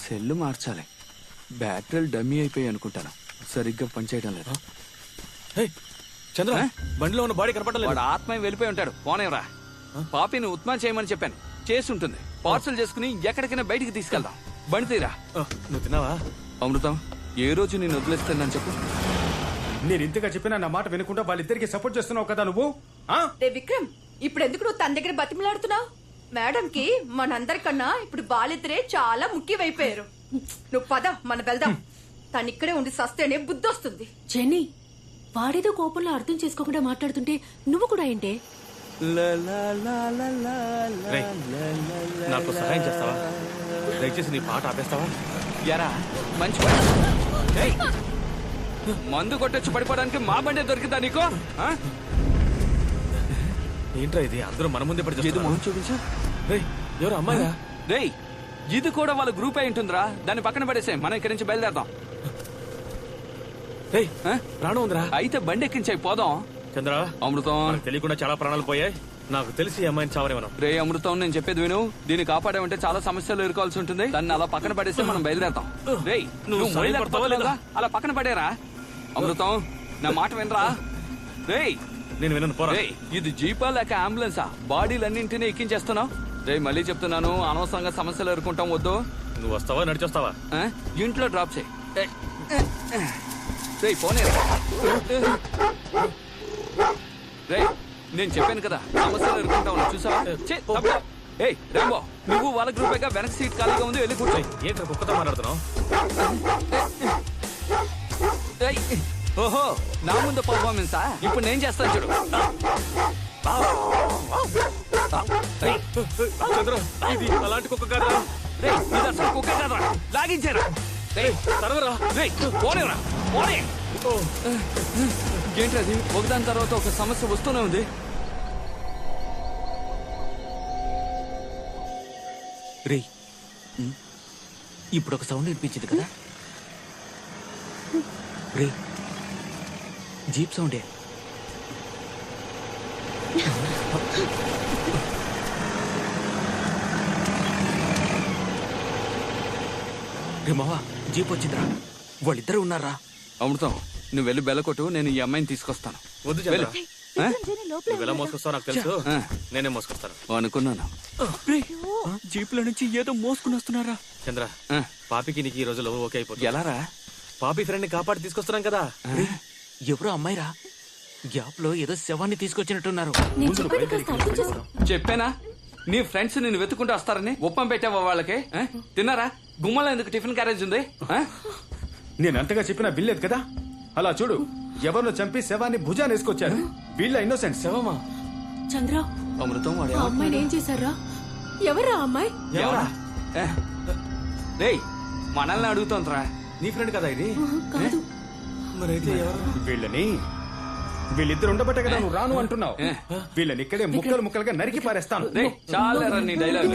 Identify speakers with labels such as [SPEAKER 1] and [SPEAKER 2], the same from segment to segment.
[SPEAKER 1] Cell మార్చాలి. బ్యాటరీలు dummy అయిపోయి అనుకుంటాను, సరిగ్గా పనిచేయడం లేదు.
[SPEAKER 2] చంద్ర, బండిలో ఉన్న బాడీ కనపడలేదు.
[SPEAKER 1] వాడు ఆత్మ వెళ్ళిపోయి ఉంటాడు. పోనేవరా, పాపిని ఉత్మా చేయమని చెప్పాను, చేసి ఉంటుంది. పార్సల్ చేసుకుని ఎక్కడికైనా బయటికి తీసుకెళ్దాం. బండి తీరా.
[SPEAKER 2] నువ్వు తిన్నావా?
[SPEAKER 1] అమృతం, ఏ రోజు నేను వదిలేస్తానని చెప్పు.
[SPEAKER 3] నేను ఇంతగా చెప్పినా నా మాట వినకుండా వాళ్ళిద్దరికి సపోర్ట్ చేస్తున్నావు కదా నువ్వు.
[SPEAKER 4] విక్రమ్, ఇప్పుడు ఎందుకు నువ్వు తన దగ్గర బతిమలాడుతున్నావు? మేడం కి మనందరికన్నా ఇప్పుడు వాళ్ళిద్దరే చాలా ముఖ్యమైపోయారు. నువ్వు పద, మన వెళ్దాం. తను ఇక్కడే ఉండి సస్తేనే బుద్ధి వస్తుంది.
[SPEAKER 5] జెన్నీ, వాడేదో కోపంలో అర్థం చేసుకోకుండా మాట్లాడుతుంటే నువ్వు కూడా ఏంటే?
[SPEAKER 2] నాకు సహాయం చేస్తావా? దయచేసి నీ పాట ఆపేస్తావా?
[SPEAKER 1] ఎరా మంచి మందు కొట్టొచ్చి పడిపోవడానికి మా బండే దొరికిందా నీకు?
[SPEAKER 2] ఏంట్రా ఇది? అందరూ మన ముందే పడి
[SPEAKER 1] ఇది మొహం చూపించు.
[SPEAKER 2] ఎవరు అమ్మాయిరా?
[SPEAKER 1] రేయ్, ఇది కూడా వాళ్ళ గ్రూప్ అయి ఉంటుందిరా. దాన్ని పక్కన పడేసే, మనం ఇక్కడి నుంచి బయలుదేరదాం.
[SPEAKER 2] ప్రాణం ఉందిరా?
[SPEAKER 1] అయితే బండి ఎక్కించాయి, పోదాం.
[SPEAKER 2] చంద్ర,
[SPEAKER 1] అమృతం,
[SPEAKER 2] తెలియకుండా చాలా ప్రాణాలు పోయాయి. నాకు తెలిసి ఈ అమ్మాయిని చావరేమను.
[SPEAKER 1] రే అమృతం, నేను చెప్పేది విను. దీన్ని కాపాడామంటే చాలా సమస్యలు ఎదుర్కోవాల్సి ఉంటుంది. దాన్ని అలా పక్కన పడేస్తే మనం బయలుదేరతాం. రేయ్, నువ్వు అలా పక్కన పడేరా. అమృతం, నా మాట వినరా. రేయ్,
[SPEAKER 2] నేను వినను, పోరా.
[SPEAKER 1] ఇది జీపా లేక అంబులెన్సా? బాడీలన్నింటినీ ఎక్కించేస్తున్నావు. రే, మళ్ళీ చెప్తున్నాను, అనవసరంగా సమస్యలు ఎదుర్కొంటాం, వద్దు.
[SPEAKER 2] నువ్వు వస్తావా, నడిచొస్తావా?
[SPEAKER 1] ఇంట్లో డ్రాప్ చేయి. రేయ్, పోనీ. రేయ్, నేను చెప్పాను కదా, సమస్యలు ఎదుర్కొంటావు, చూసావా? ఏయ్ రాంబో, నువ్వు వాళ్ళ గ్రూపేగా వెనక సీట్ ఖాళీగా ఉంది, వెళ్ళి కూర్చో.
[SPEAKER 2] ఏంటి కుక్కతో మాట్లాడుతున్నావు?
[SPEAKER 1] ఓహో, నా ముందు పర్ఫార్మెన్సా? ఇప్పుడు నేను చేస్తాను చూడు.
[SPEAKER 2] చంద్ర, ఇది అలాంటి కుక్క కాదా?
[SPEAKER 1] రే, ఇది అసలు కుక్క కాదా? లాగించారా? పోనేరా, పోనే. ఏంటది? ఒకదాని తర్వాత ఒక సమస్య వస్తూనే ఉంది.
[SPEAKER 6] రే, ఇప్పుడు ఒక సౌండ్ వినిపించింది కదా? రే, జీప్ సౌండే. రే మావా, జీప్ వచ్చిందిరా. వాళ్ళిద్దరు ఉన్నారా?
[SPEAKER 1] అమృతం, నువ్వు వెళ్ళి బెల్లకొట్టు, నేను ఈ అమ్మాయిని తీసుకొస్తాను.
[SPEAKER 2] వద్దు చంద్ర, నువ్వు ఎలా మోసుకొస్తావు నాకు తెలుసు. నేనే మోసుకొస్తాను
[SPEAKER 1] అనుకున్నాను.
[SPEAKER 6] జీప్ లో నుంచి ఏదో మోసుకుని వస్తున్నారా?
[SPEAKER 2] చంద్ర, పాపికి నీకు ఈ రోజు లవ్ ఓకే అయిపోతుంది.
[SPEAKER 1] ఎలారా?
[SPEAKER 2] పాపి ఫ్రెండ్ ని కాపాడి తీసుకొస్తున్నాం కదా.
[SPEAKER 6] ఎవరో అమ్మాయిరా, గ్యాప్ లో ఏదో శవాన్ని తీసుకొచ్చినట్టున్నారు.
[SPEAKER 1] చెప్పానా నీ ఫ్రెండ్స్ నిన్ను వెతుకుంటూ వస్తారని? ఉప్పం పెట్టావా వాళ్ళకి? తిన్నారా? గుమ్మలో ఎందుకు టిఫిన్ క్యారేజ్ ఉంది?
[SPEAKER 3] నేను అంతగా చెప్పినా వినలేదు కదా. అలా చూడు, ఎవరినో చంపి శవాన్ని భుజాన్ని వేసుకొచ్చారు. వీళ్ళ ఇన్నోసెంట్.
[SPEAKER 2] శవమా?
[SPEAKER 5] చంద్ర,
[SPEAKER 1] అమృతం, వాడు
[SPEAKER 5] అమ్మాయిని ఏం చేశారా? ఎవరా అమ్మాయి?
[SPEAKER 1] ఎవరా? రేయ్, మనల్ని అడుగుతోందిరా.
[SPEAKER 2] నీ ఫ్రెండ్ కదా ఇది?
[SPEAKER 5] కాదు.
[SPEAKER 2] మరైతే
[SPEAKER 3] వీళ్ళిద్దరు ఉండబట్టే కదా నువ్వు రాను అంటున్నావు. వీళ్ళని ఇక్కడే ముక్కలు ముక్కలుగా నరికి పారేస్తాను.
[SPEAKER 1] చాలా నీ డైలాగ్.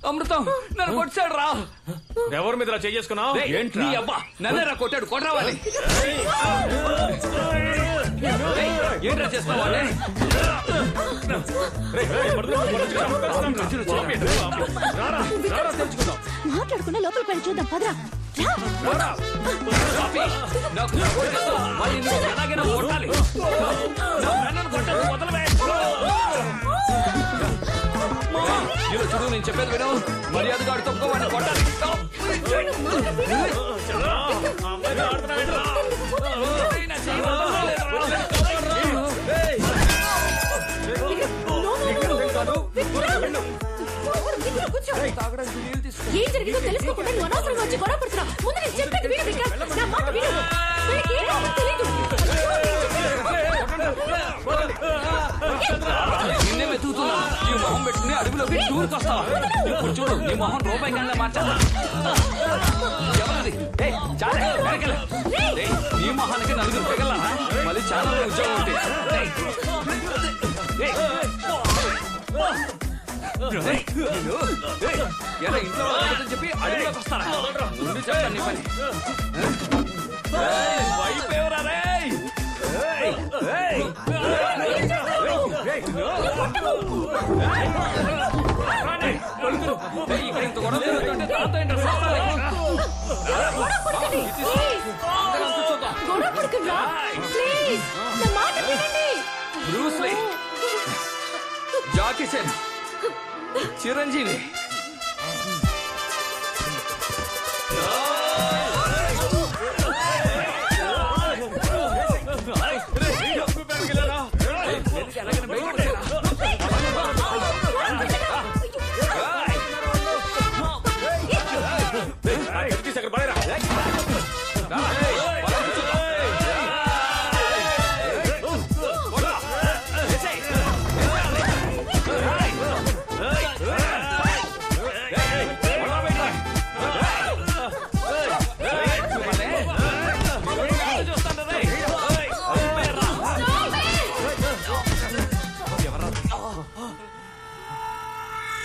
[SPEAKER 1] అమృతం, నన్ను కొట్టాడు రా.
[SPEAKER 2] ఎవరి మీద చేసుకున్నావు?
[SPEAKER 1] నీ అబ్బా నన్నేరా కొట్టాడు, కొట్టరావాలి. ఏంట్రా చేస్తావా?
[SPEAKER 5] మాట్లాడుకున్నా లోపల పని చూద్దాం, పదరా.
[SPEAKER 1] చూడు, నేను చెప్పేది విను. మర్యాదగా తొక్కవాడిని కొట్టాలి.
[SPEAKER 5] ఏం జరిగిందో తెలుసుకోకుండా నువ్వు అనవసరంగా వచ్చి గొడవ పడుతున్నా. ముందు నేను చెప్పేది విను విక్రమ్, నా మాట విను. వీళ్ళకి ఏం కావాలో తెలీదు.
[SPEAKER 1] నిన్నే వెతుకుతున్నా. ఈ మొహం పెట్టుకుని అడుగులోకి దూరుకొస్తావా? ఇప్పుడు చూడు, నీ మొహం రూపాయి కన్నా మార్చాలా? ఎవరిది? చాలా నీ మొహానికి నలుగురు పెగలా? మళ్ళీ చాలా ఉద్యోగం ఉంది. ఎలా ఇంట్లో వాళ్ళని చెప్పి అడుగులోకి వస్తారా? ముందు చెప్తాను నీ పని. అయిపోయారా రే? ఇక్కడ ఇంత గొడవ జరుగుతుంటే దాంతో ఏంటో చూస్తావా? అందరం కూర్చోద్దాం.
[SPEAKER 5] గొడవ పడకండ్రా. ప్లీజ్, నా మాట వినండి.
[SPEAKER 1] Bruce Lee, Jackie Chan, Chiranjeevi. ఎలాగైనా బయటకు వచ్చేరా.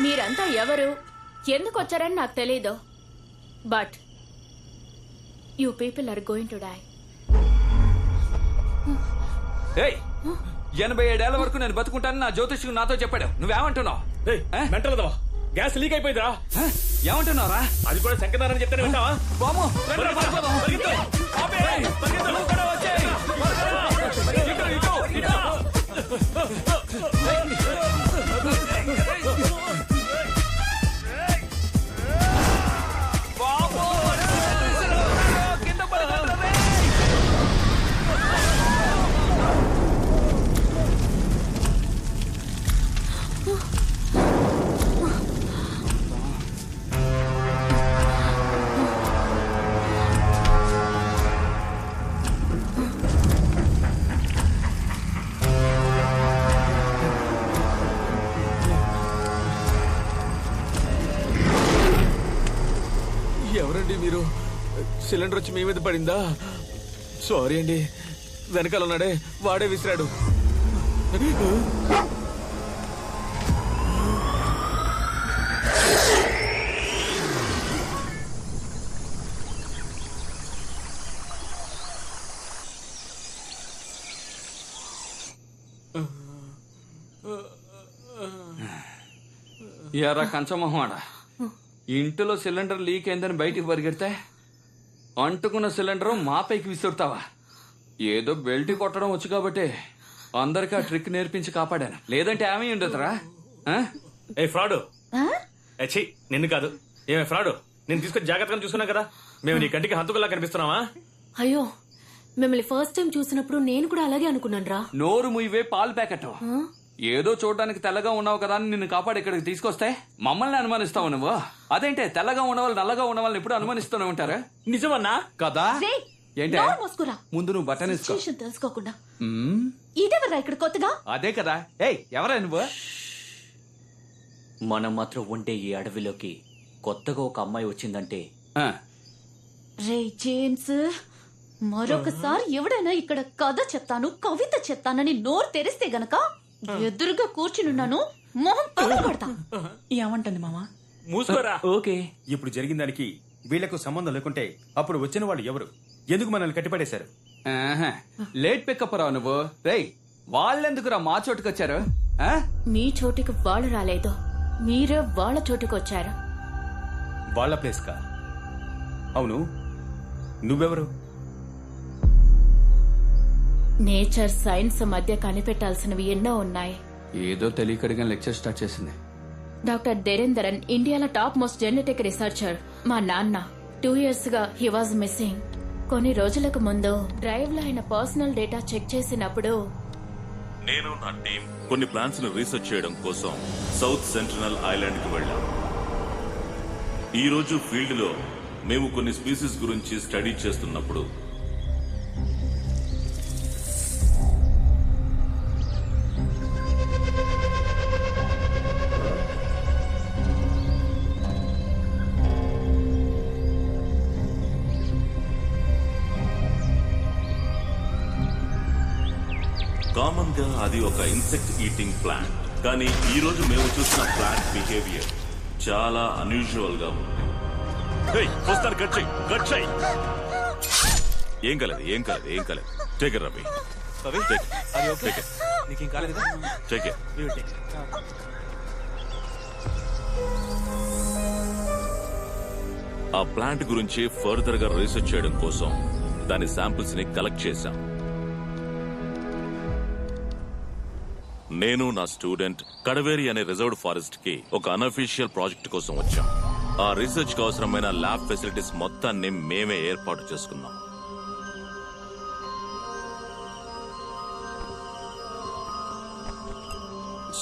[SPEAKER 5] మీరంతా ఎవరు, ఎందుకు వచ్చారని నాకు తెలీదు. But you people are going to die.
[SPEAKER 1] 87 వరకు నేను బతుకుంటానని నా జ్యోతిష్కుడు నాతో చెప్పాడు. నువ్వేమంటున్నావు?
[SPEAKER 2] మెంటలదవా, గ్యాస్ లీక్ అయిపోయిందిరా.
[SPEAKER 1] ఏమంటున్నారా?
[SPEAKER 2] అది కూడా శంకరనారాయణ చెప్తానే వింటావా?
[SPEAKER 1] బాము
[SPEAKER 2] ఎవరండి మీరు? సిలిండర్ వచ్చి మీ మీద పడిందా? సారీ అండి, వెనకాల ఉన్నాడే వాడే విసిరాడు.
[SPEAKER 1] ఎరా కంచమొహమాడా, ఇంటిలో సిలిండర్ లీక్ అయిందని బయటికి పరిగెడితే అంటుకున్న సిలిండర్ మా పైకి విసురుతావా? ఏదో బెల్ట్ కొట్టడం వచ్చు కాబట్టి అందరికి ఆ ట్రిక్ నేర్పించి కాపాడాను. లేదంటే ఏమీ ఉండదురా.
[SPEAKER 2] ఏ ఫ్రాడ్, నిన్ను కాదు. ఏమే ఫ్రాడ్, నేను తీసుకొని జాగ్రత్తగా చూసుకున్నా కదా. మేము నీ కంటికి హంతుకులా కనిపిస్తున్నావా?
[SPEAKER 5] అయ్యో, మిమ్మల్ని ఫస్ట్ టైం చూసినప్పుడు నేను కూడా అలాగే అనుకున్నాను రా.
[SPEAKER 1] నోరు ముయ్యవే పాలు ప్యాకెట్. ఏదో చూడడానికి తెల్లగా ఉన్నావు కదా అని నిన్ను కాపాడి ఇక్కడికి తీసుకొస్తే మమ్మల్ని అనుమానిస్తావు నువ్వు. అదేంటే తెల్లగా ఉన్నవాళ్ళు నల్లగా ఉన్న వాళ్ళని ఎప్పుడు అనుమానిస్తూనే ఉంటారా?
[SPEAKER 2] నిజమన్నా
[SPEAKER 1] కదా? ఏంటే ముందు నువ్వు బట్టన్ ఇసుకో.
[SPEAKER 5] తెలుసుకోకుండా ఇదేవరా ఇక్కడ కొత్తగా?
[SPEAKER 1] అదే కదా. ఏయ్ ఎవరా నువ్వు?
[SPEAKER 6] మనం మాత్రం ఉంటే ఈ అడవిలోకి కొత్తగా ఒక అమ్మాయి వచ్చిందంటే
[SPEAKER 5] రే జేమ్స్, మరొకసారి ఎవడైనా ఇక్కడ కథ చెప్తాను కవిత చెప్తానని నోరు తెరిస్తే గనక ఎదురుగా కూర్చునున్నాను, మొహం పగలగొడతా.
[SPEAKER 6] ఏమంటుంది మామా?
[SPEAKER 2] మూసుకోరా.
[SPEAKER 6] ఓకే,
[SPEAKER 3] ఇప్పుడు జరిగిన దానికి వీళ్లకు సంబంధం లేకుంటే అప్పుడు వచ్చిన వాళ్ళు ఎవరు? ఎందుకు మనల్ని కట్టిపడేశారు?
[SPEAKER 1] లేట్ పికప్ రావు నువ్వు. రేయ్ వాళ్ళెందుకురా మా చోటుకు వచ్చారు?
[SPEAKER 5] మీ చోటికి వాళ్ళు రాలేదు, మీరే వాళ్ళ చోటుకు వచ్చారు.
[SPEAKER 3] వాళ్ళ ప్లేస్ కా? అవును, నువ్వెవరు?
[SPEAKER 5] నేచర్ సైన్స్ మధ్య కనిపెట్టాల్సినవి ఎన్నో ఉన్నాయి.
[SPEAKER 1] ఏదో తెలియకడిగా లెక్చర్ స్టార్ట్ చేసింది.
[SPEAKER 5] డాక్టర్ దేరేందరన్ ఇండియాలో టాప్ మోస్ట్ జెనెటిక్ రీసెర్చర్. మా నాన్న 2 years గా హీ వాజ్ మిస్సింగ్. కొన్ని రోజులకు ముందు డ్రైవ్ లో ఆయన పర్సనల్ డేటా చెక్ చేసినప్పుడు
[SPEAKER 7] నేను నా టీం కొన్ని ప్లాన్స్ ను రీసెర్చ్ చేయడం కోసం సౌత్ సెంట్రల్ ఐలాండ్ కి వెళ్ళాం. ఈ రోజు ఫీల్డ్ లో మేము కొన్ని స్పీసీస్ గురించి స్టడీ చేస్తున్నప్పుడు కామన్ గా అది ఒక ఇన్సెక్ట్ ఈటింగ్ ప్లాంట్. కానీ ఈ రోజు మేము చూసిన ప్లాంట్ బిహేవియర్ చాలా అన్యూజువల్ గా ఉంది. ఏం కలదు టేక్ రవి.
[SPEAKER 6] నీకేం కాలేదు
[SPEAKER 7] Take it. ఆ ప్లాంట్ గురించి ఫర్దర్ గా రీసెర్చ్ చేయడం కోసం దాని శాంపిల్స్ ని కలెక్ట్ చేశాం. నేను నా స్టూడెంట్ కడవేరి అనే రిజర్వ్డ్ ఫారెస్ట్ కి ఒక అన్అఫీషియల్ ప్రాజెక్ట్ కోసం వచ్చాం. ఆ రీసెర్చ్ కి అవసరమైన ల్యాబ్ ఫెసిలిటీస్ మొత్తాన్ని మేమే ఏర్పాటు చేసుకున్నాం.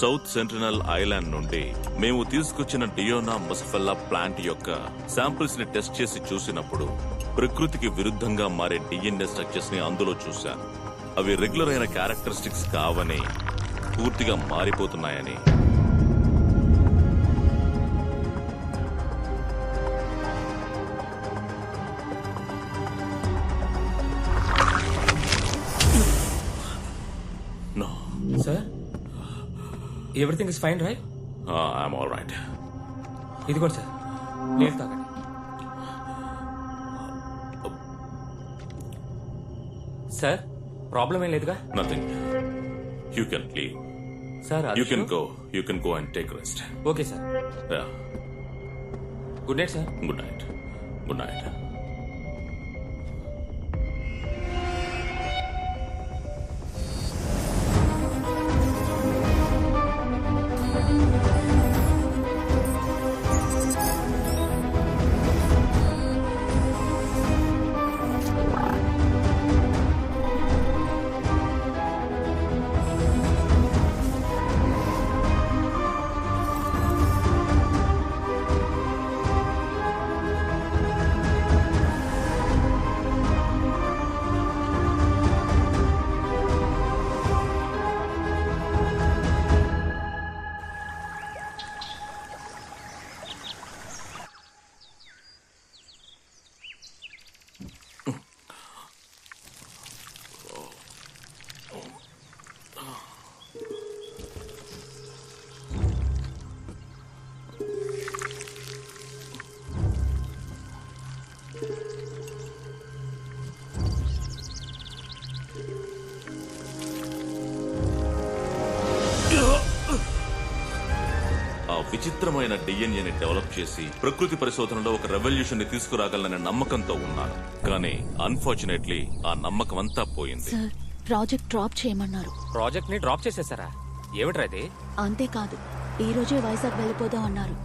[SPEAKER 7] సౌత్ సెంట్రల్ ఐలాండ్ నుండి మేము తీసుకొచ్చిన డియోనా ముసఫెల్లా ప్లాంట్ యొక్క శాంపిల్స్ ని టెస్ట్ చేసి చూసినప్పుడు ప్రకృతికి విరుద్ధంగా మారే డిఎన్ఏ స్ట్రక్చర్స్ ని అందులో చూశాను. అవి రెగ్యులర్ అయిన క్యారెక్టరిస్టిక్స్ కావని, పూర్తిగా మారిపోతున్నాయని. No.
[SPEAKER 8] Sir everything is fine right?
[SPEAKER 7] I'm all right.
[SPEAKER 8] ఇది కూడా సార్ నీళ్ళు తాగండి. సార్ ప్రాబ్లం ఏం లేదుగా?
[SPEAKER 7] Nothing. You can leave.
[SPEAKER 8] Sir
[SPEAKER 7] You can go. You can go and take rest.
[SPEAKER 8] Okay sir.
[SPEAKER 7] Yeah.
[SPEAKER 8] Good night sir.
[SPEAKER 7] Good night. Good night. విచిత్రమైన డిఎన్ఏని develop చేసి ప్రకృతి పరిశోధనలో ఒక రెవల్యూషన్ ని తీసుకురాగలననే నమ్మకంతో ఉన్నాను. కానీ అన్ఫార్చునేట్లీ ఆ నమ్మకం అంతా పోయింది.
[SPEAKER 9] సార్ ప్రాజెక్ట్ డ్రాప్ చేయమన్నారు.
[SPEAKER 8] ప్రాజెక్ట్ ని డ్రాప్ చేసేసారా? ఏమిట్రా ఇది?
[SPEAKER 9] అంతేకాదు ఈ రోజే వైజాగ్ వెళ్ళిపోదాం అన్నారు.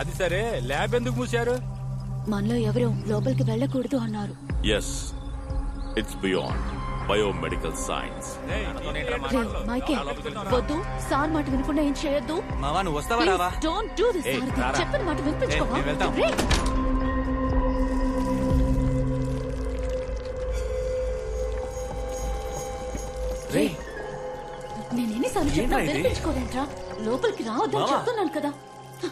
[SPEAKER 8] అది సరే, ల్యాబ్ ఎందుకు మూసారు?
[SPEAKER 9] మనలో ఎవరూ లోపలికి వెళ్ళకూడదు అన్నారు.
[SPEAKER 7] Yes, it's beyond biomedical science.
[SPEAKER 9] మైకే వద్దు, సార్ మాట వినకుండా ఏం చేయొద్దు.
[SPEAKER 6] మావా నువ్వు వస్తావా రావా?
[SPEAKER 9] Don't do this. చెప్పిన మాట వినిపించుకోవా? నేను ఎన్నిసార్లు చెప్పినా వినిపించుకోలేంట్రా? లోపలికి రావద్దని చెప్తున్నాను కదా.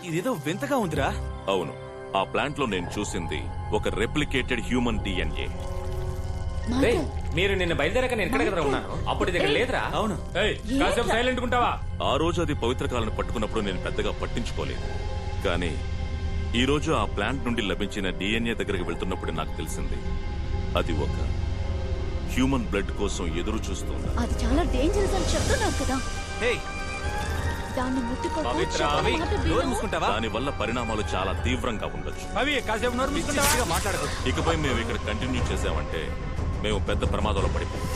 [SPEAKER 6] ఇదేదో వింతగా ఉందిరా.
[SPEAKER 7] అవును, ఆ ప్లాంట్ లో నేను చూసింది ఒక రెప్లికేటెడ్ హ్యూమన్ డిఎన్ఏ.
[SPEAKER 8] మీరు నిన్న బయలుదేరాక నేను ఎక్కడ ఉన్నాను, అప్పుడు దగ్గర లేదురా.
[SPEAKER 6] అవును.
[SPEAKER 8] కాసేపు సైలెంట్ ఉంటావా?
[SPEAKER 7] ఆ రోజు అది పవిత్ర కాలను పట్టుకున్నప్పుడు నేను పెద్దగా పట్టించుకోలేదు. కానీ ఈ రోజు ఆ ప్లాంట్ నుండి లభించిన డిఎన్ఏ దగ్గరికి వెళ్తున్నప్పుడు నాకు తెలిసింది అది ఒక హ్యూమన్ బ్లడ్ కోసం ఎదురు చూస్తుంది.
[SPEAKER 9] అది చాలా డేంజరస్ అని చెప్తున్నారు కదా. దాన్ని
[SPEAKER 7] దాని వల్ల పరిణామాలు చాలా తీవ్రంగా ఉండొచ్చు. ఇకపై మేము ఇక్కడ కంటిన్యూ చేసామంటే మేము పెద్ద ప్రమాదంలో పడిపోతాం.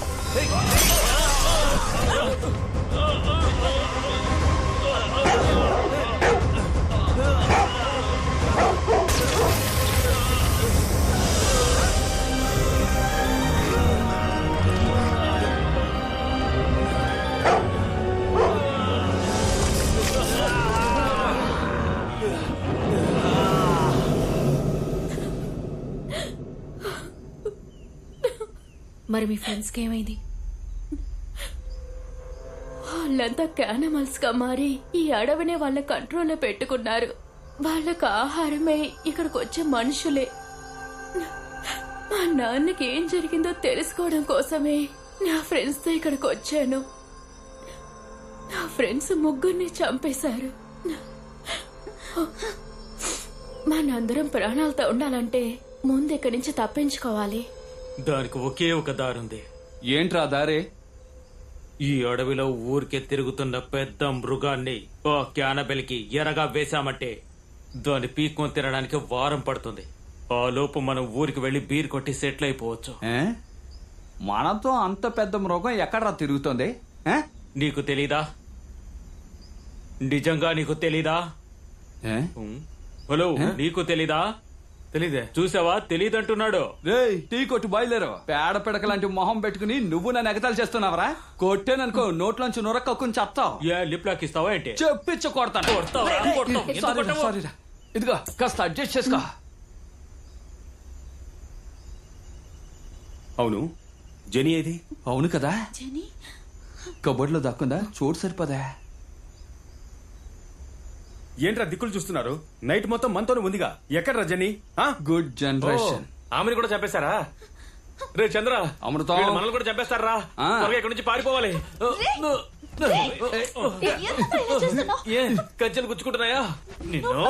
[SPEAKER 5] మరి మీ ఫ్రెండ్స్ కి ఏమైంది? వాళ్ళంతా యానిమల్స్ గా మారి ఈ అడవినే వాళ్ళ కంట్రోల్లో పెట్టుకున్నారు. వాళ్ళకు ఆహారమే ఇక్కడికి వచ్చే మనుషులే. మా నాన్నకి ఏం జరిగిందో తెలుసుకోవడం కోసమే నా ఫ్రెండ్స్ తో ఇక్కడికి వచ్చాను. నా ఫ్రెండ్స్ ముగ్గురిని చంపేశారు. మనందరం ప్రాణాలతో ఉండాలంటే ముందు ఇక్కడి నుంచి తప్పించుకోవాలి.
[SPEAKER 8] దానికి ఒకే ఒక దారుంది.
[SPEAKER 3] ఏంట్రా దారే?
[SPEAKER 6] ఈ అడవిలో ఊరికే తిరుగుతున్న పెద్ద మృగాన్ని ఓ క్యానబెల్కి ఎరగా వేశామంటే దాన్ని పీక్కొని తినడానికి వారం పడుతుంది. ఆ లోపు మనం ఊరికి వెళ్లి బీర్ కొట్టి సెటిల్ అయిపోవచ్చు.
[SPEAKER 1] మనతో అంత పెద్ద మృగం ఎక్కడరా తిరుగుతోంది?
[SPEAKER 6] నీకు తెలీదా? నిజంగా నీకు తెలీదా? హలో, నీకు తెలీదా? తెలీదే. చూసావా, తెలీదంటున్నాడు.
[SPEAKER 1] రేయ్, టీ కొట్టు బయలుదేరు. పేడ పిడక లాంటి మొహం పెట్టుకుని నువ్వు నన్ను ఎగతాలు చేస్తున్నావరా? కొట్టేననుకో నోట్లోంచి నొరక్కని చెప్తావు.
[SPEAKER 6] ఏ లిప్ లాక్ ఇస్తావా ఏంటి?
[SPEAKER 1] చెప్పించు కొడతాను. సారీరా. ఇదిగో కాస్త అడ్జస్ట్ చేసుకో.
[SPEAKER 2] అవును, జెనీ ఏది?
[SPEAKER 1] అవును కదా, కబోర్డ్ లో దక్కుందా? చోటు సరిపోదా?
[SPEAKER 2] ఏంట్రా దిక్కులు చూస్తున్నారు? నైట్ మొత్తం మనతోనే ఉందిగా. ఎక్కడ రజని?
[SPEAKER 1] Good generation.
[SPEAKER 2] ఆమెను కూడా చంపేశారా? రే చంద్ర,
[SPEAKER 1] అమృతం.
[SPEAKER 2] వీళ్ళు మనల్ని కూడా చంపేస్తారా? త్వరగా ఇక్కడి నుంచి పారిపోవాలి. ఏ కజ్జలు గుచ్చుకుంటున్నాయా నిన్ను?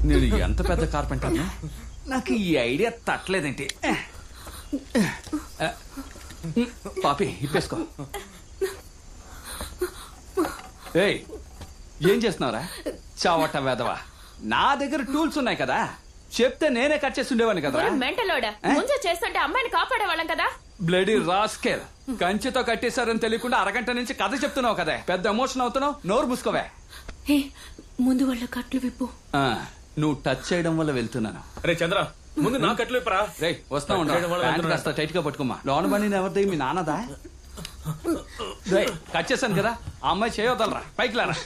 [SPEAKER 1] నేను ఎంత పెద్ద కార్పెంటర్ నాకు ఈ ఐడియా తట్టలేదేంటి? పాపి ఇప్పేసుకో. ఏయ్, ఏం చేస్తున్నావురా చావట వేదవా? నా దగ్గర టూల్స్ ఉన్నాయి కదా, చెప్తే నేనే కట్ చేసి ఉండేవాడిని కదా.
[SPEAKER 5] మెంటలోడా, ముందు చేస్తుంటే అమ్మాయిని కాపాడేవాళ్ళం కదా.
[SPEAKER 1] బ్లడీ రాస్కెల్, కంచెతో కట్టేశారని తెలియకుండా అరగంట నుంచి కథ చెప్తున్నావు కదా. పెద్ద ఎమోషన్ అవుతున్నావు. నోరు మూసుకోవే.
[SPEAKER 5] ముందు వాళ్ళ కట్లు విప్పు.
[SPEAKER 1] నువ్వు టచ్ చేయడం వల్ల వెళ్తున్నాను.
[SPEAKER 2] రే చంద్ర, ముందు నా కట్లు ఇప్పరా.
[SPEAKER 1] రే వస్తా ఉండు. కాస్త టైట్ గా పట్టుకోమా. లోన బండి ఎవరిది? మీ నాన్నదా? కట్ చేశాను కదా, ఆ అమ్మాయి చేయవదలరా. పైకి లారా.